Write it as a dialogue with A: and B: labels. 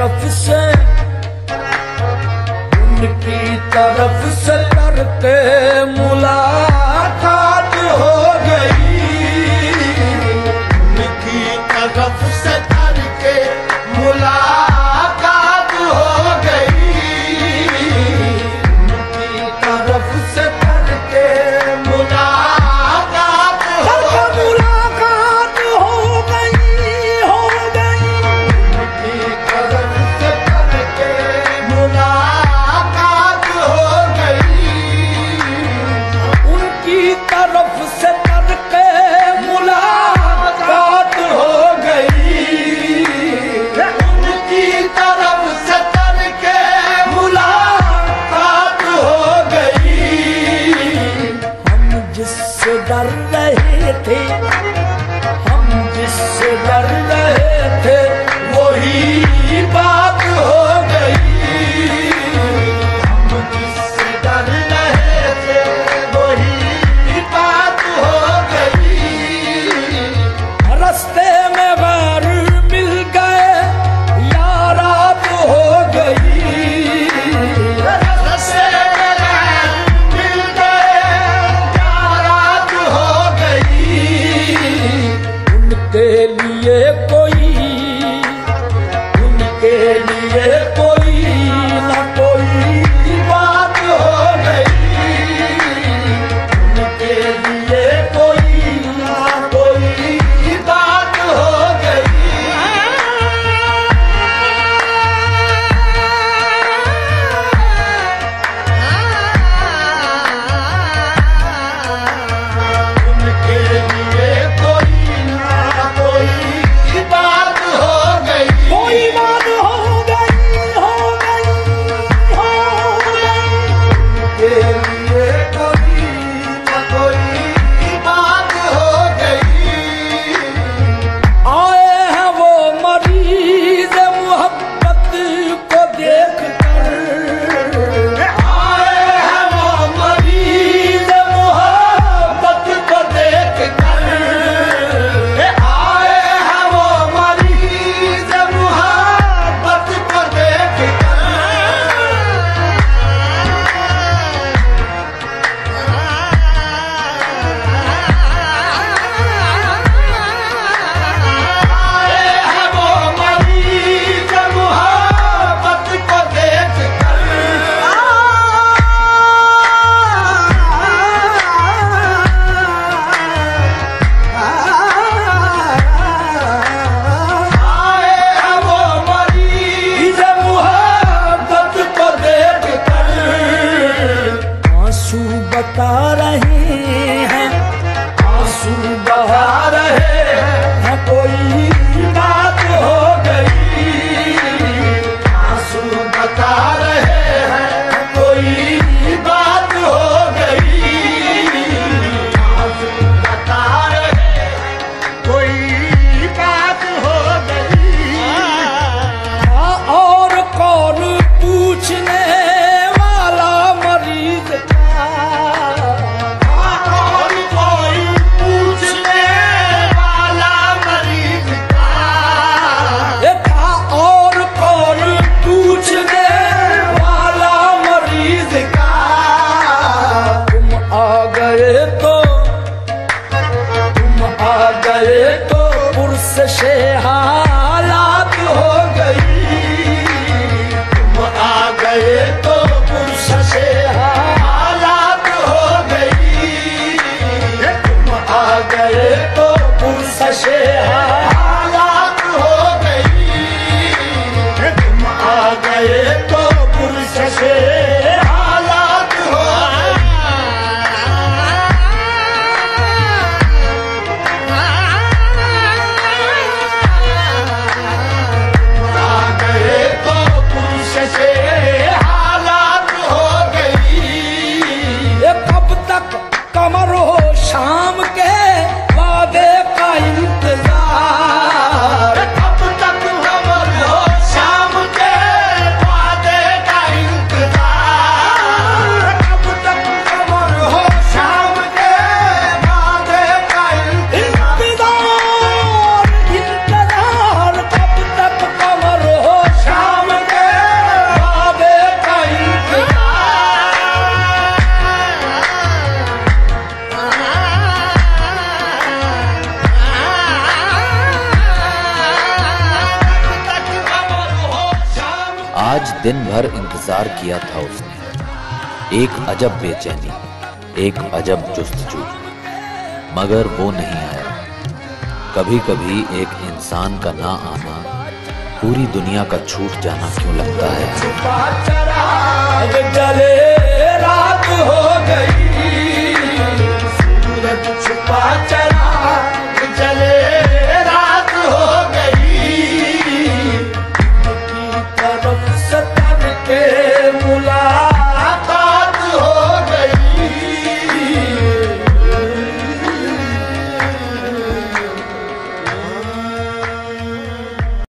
A: तरफ से, उनकी तरफ से करके मुलाकात हो गई,
B: उनकी तरफ से करके मुलाकात हो गई,
A: उनकी तरफ से करके
B: मुलाकात हो
A: मुलाकात हो गई,
B: उनकी तरफ से करके मुलाकात हो गई,
A: उनकी तरफ से करके मुलाकात हो गई,
B: उनकी तरफ से करके मुलाकात हो गई।
A: हम जिससे डर रहे थे, हम जिससे डर रहे थे,
B: वही बात हो गई, हम जिससे डर रहे थे वही बात हो गई,
A: रास्ते में बार मिल गए यारात हो गई,
B: रस्ते में मिल गए यारात हो गई,
A: उनके लिए कोई, उनके लिए कोई ना कोई
B: बात हो गई, उनके लिए कोई ना कोई बात हो गई। उनके लिए कोई ना कोई बात हो गई,
A: कोई बात हो गई, हो गई, हो गई।
B: उनके लिए कोई ना कोई बात हो गई।
A: आए हैं वो मरीज मोहब्बत को देख कर,
B: आए हैं वो मरीज मोहब्बत को देख कर, आए हैं वो मरीज मोहब्बत को देख कर, आए हैं वो मरीज मोहब्बत को देख कर, आए हैं वो मरीज मोहब्बत को देख कर,
A: आंसू बता रहे हैं,
B: आंसू बहा रहे हैं,
A: कोई
B: बात हो गई, आंसू बता रहे हैं कोई बात हो गई, आंसू बता रहे हैं कोई बात हो गई।
A: और कौन पूछने वाला मरीज का,
B: और कोई पूछने वाला मरीज का,
A: ये था और कौन पूछने वाला मरीज का, तुम आ गए तो, तुम आ गए तो पुरस हालात हो गई,
B: तुम आ गए तो पुरुष से हालात हो गई, तुम आ गए तो पुरुष से हालात हो गई, तुम आ गए तो पुरुष से हालात हो आ गए तो पुरुष से हालात हो गई।
A: ये कब तक कमर हो शाम के वादे का इंतजार,
B: कब तक कमर हो शाम के वादे का इंतजार, कब तक कमर हो शाम के वादे का इंतजार,
A: इंतजार, इंतजार, कब तक कमर हो
B: शाम
C: आज दिन भर इंतजार किया था उसने, एक अजब बेचैनी, एक अजब जुस्तजू, मगर वो नहीं आया। कभी कभी एक इंसान का ना आना पूरी दुनिया का छूट जाना क्यों लगता है।
A: अब चले रात हो गई।